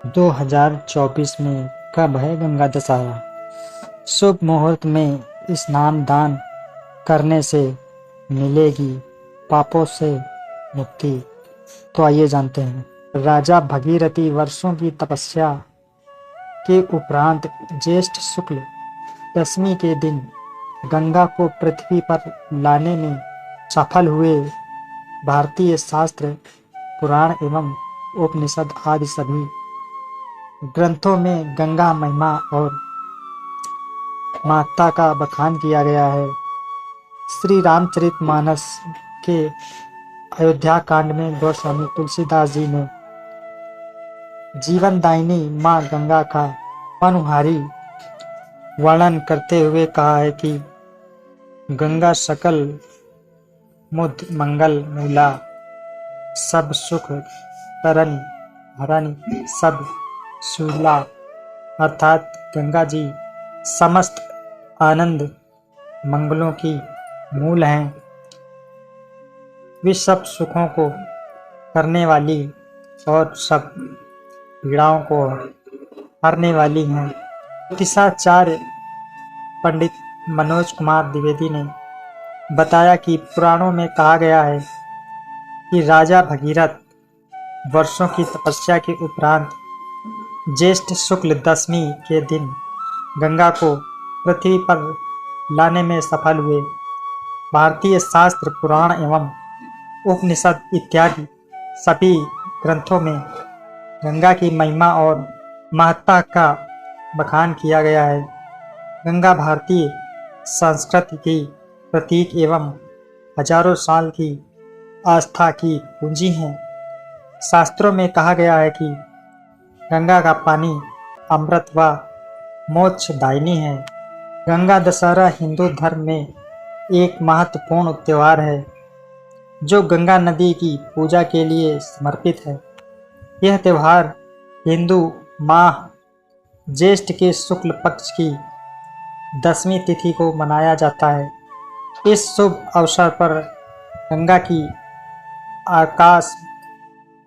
2024 में कब है गंगा दशहरा? शुभ मुहूर्त में स्नान दान करने से मिलेगी पापों से मुक्ति। तो आइए जानते हैं। राजा भगीरथी वर्षों की तपस्या के उपरांत ज्येष्ठ शुक्ल दशमी के दिन गंगा को पृथ्वी पर लाने में सफल हुए। भारतीय शास्त्र, पुराण एवं उपनिषद आदि सभी ग्रंथों में गंगा महिमा और महत्ता का बखान किया गया है। श्री रामचरितमानस के अयोध्या कांड में गोस्वामी तुलसीदास जी ने जीवनदायिनी मां गंगा का मनोहारी वर्णन करते हुए कहा है कि गंगा सकल मुद मंगल मूला, सब सुख तरन हरनि सब शूला। अर्थात गंगा जी समस्त आनंद मंगलों की मूल हैं। वे सब सुखों को करने वाली और सब पीड़ाओं को हरने वाली हैं। ज्योतिषाचार्य पंडित मनोज कुमार द्विवेदी ने बताया कि पुराणों में कहा गया है कि राजा भगीरथ वर्षों की तपस्या के उपरांत ज्येष्ठ शुक्ल दशमी के दिन गंगा को पृथ्वी पर लाने में सफल हुए। भारतीय शास्त्र, पुराण एवं उपनिषद इत्यादि सभी ग्रंथों में गंगा की महिमा और महत्ता का बखान किया गया है। गंगा भारतीय संस्कृति की प्रतीक एवं हजारों साल की आस्था की पूंजी है। शास्त्रों में कहा गया है कि गंगा का पानी अमृत व मोक्षदायिनी है। गंगा दशहरा हिंदू धर्म में एक महत्वपूर्ण त्योहार है जो गंगा नदी की पूजा के लिए समर्पित है। यह त्योहार हिंदू माह ज्येष्ठ के शुक्ल पक्ष की दसवीं तिथि को मनाया जाता है। इस शुभ अवसर पर गंगा की आकाश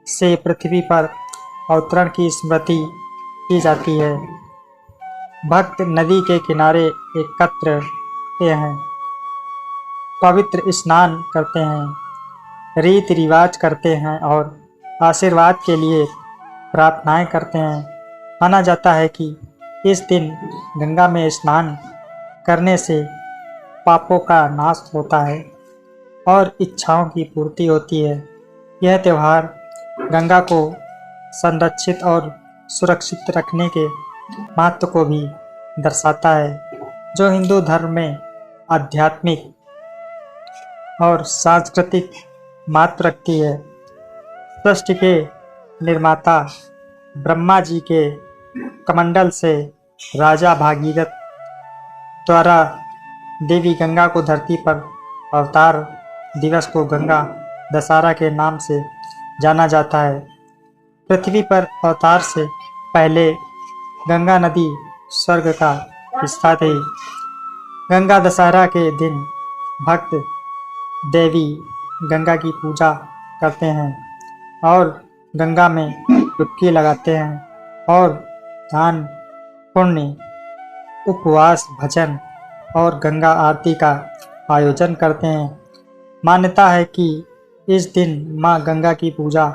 से पृथ्वी पर अवतरण की स्मृति की जाती है। भक्त नदी के किनारे एकत्र होते हैं, पवित्र स्नान करते हैं, रीति रिवाज करते हैं और आशीर्वाद के लिए प्रार्थनाएं करते हैं। माना जाता है कि इस दिन गंगा में स्नान करने से पापों का नाश होता है और इच्छाओं की पूर्ति होती है। यह त्योहार गंगा को संरक्षित और सुरक्षित रखने के महत्व को भी दर्शाता है, जो हिंदू धर्म में आध्यात्मिक और सांस्कृतिक महत्व रखती है। सृष्टि के निर्माता ब्रह्मा जी के कमंडल से राजा भागीरथ द्वारा देवी गंगा को धरती पर अवतार दिवस को गंगा दशहरा के नाम से जाना जाता है। पृथ्वी पर अवतार से पहले गंगा नदी स्वर्ग का हिस्सा थी। गंगा दशहरा के दिन भक्त देवी गंगा की पूजा करते हैं और गंगा में डुबकी लगाते हैं और दान, पुण्य, उपवास, भजन और गंगा आरती का आयोजन करते हैं। मान्यता है कि इस दिन मां गंगा की पूजा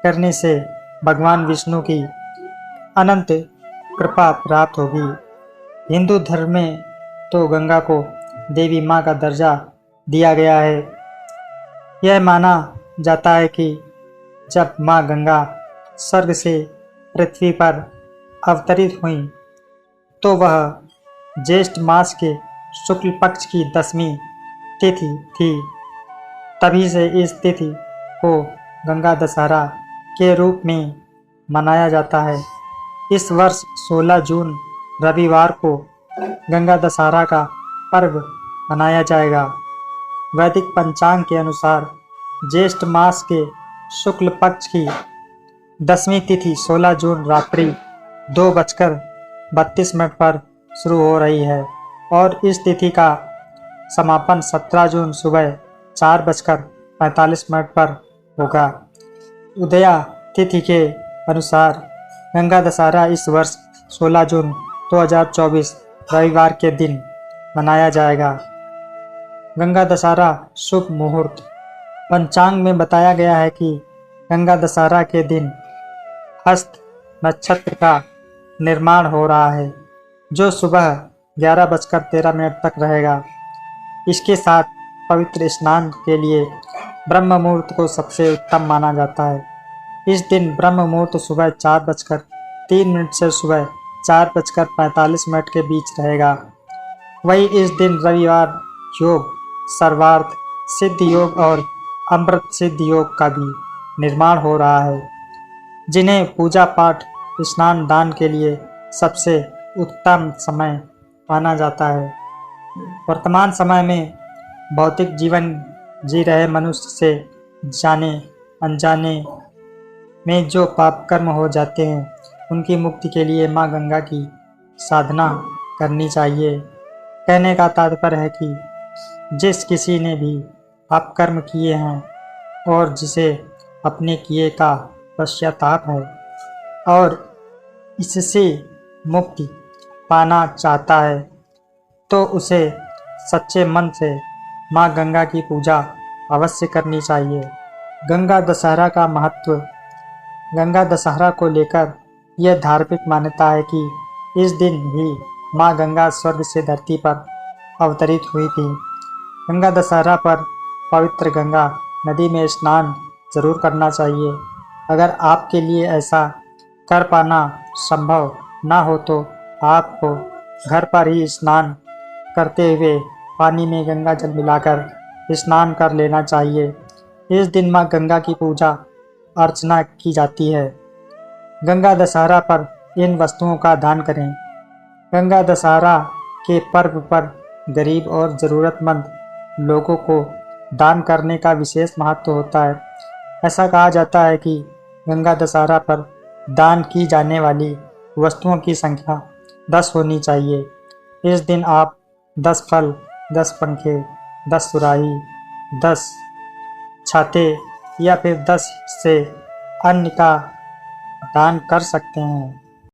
करने से भगवान विष्णु की अनंत कृपा प्राप्त होगी। हिंदू धर्म में तो गंगा को देवी मां का दर्जा दिया गया है। यह माना जाता है कि जब मां गंगा स्वर्ग से पृथ्वी पर अवतरित हुई तो वह ज्येष्ठ मास के शुक्ल पक्ष की दसवीं तिथि थी। तभी से इस तिथि को गंगा दशहरा के रूप में मनाया जाता है। इस वर्ष 16 जून रविवार को गंगा दशहरा का पर्व मनाया जाएगा। वैदिक पंचांग के अनुसार ज्येष्ठ मास के शुक्ल पक्ष की दसवीं तिथि 16 जून रात्रि 2:32 पर शुरू हो रही है और इस तिथि का समापन 17 जून सुबह 4:45 पर होगा। उदया तिथि के अनुसार गंगा दशहरा इस वर्ष 16 जून 2024 रविवार के दिन मनाया जाएगा। गंगा दशहरा शुभ मुहूर्त। पंचांग में बताया गया है कि गंगा दशहरा के दिन हस्त नक्षत्र का निर्माण हो रहा है, जो सुबह 11:13 तक रहेगा। इसके साथ पवित्र स्नान के लिए ब्रह्म मुहूर्त को सबसे उत्तम माना जाता है। इस दिन ब्रह्म मुहूर्त सुबह 4:03 से सुबह 4:45 के बीच रहेगा। वही इस दिन रविवार योग, सर्वार्थ सिद्ध योग और अमृत सिद्ध योग का भी निर्माण हो रहा है, जिन्हें पूजा पाठ, स्नान दान के लिए सबसे उत्तम समय माना जाता है। वर्तमान समय में भौतिक जीवन जी रहे मनुष्य से जाने अनजाने में जो पाप कर्म हो जाते हैं, उनकी मुक्ति के लिए माँ गंगा की साधना करनी चाहिए। कहने का तात्पर्य है कि जिस किसी ने भी पाप कर्म किए हैं और जिसे अपने किए का पश्चाताप है और इससे मुक्ति पाना चाहता है, तो उसे सच्चे मन से माँ गंगा की पूजा अवश्य करनी चाहिए। गंगा दशहरा का महत्व। गंगा दशहरा को लेकर यह धार्मिक मान्यता है कि इस दिन ही माँ गंगा स्वर्ग से धरती पर अवतरित हुई थी। गंगा दशहरा पर पवित्र गंगा नदी में स्नान जरूर करना चाहिए। अगर आपके लिए ऐसा कर पाना संभव ना हो तो आपको घर पर ही स्नान करते हुए पानी में गंगा जल मिलाकर स्नान कर लेना चाहिए। इस दिन माँ गंगा की पूजा अर्चना की जाती है। गंगा दशहरा पर इन वस्तुओं का दान करें। गंगा दशहरा के पर्व पर गरीब और ज़रूरतमंद लोगों को दान करने का विशेष महत्व होता है। ऐसा कहा जाता है कि गंगा दशहरा पर दान की जाने वाली वस्तुओं की संख्या 10 होनी चाहिए। इस दिन आप 10 फल, 10 पंखे, 10 सुराही, 10 छाते या फिर 10 से अन्न का दान कर सकते हैं।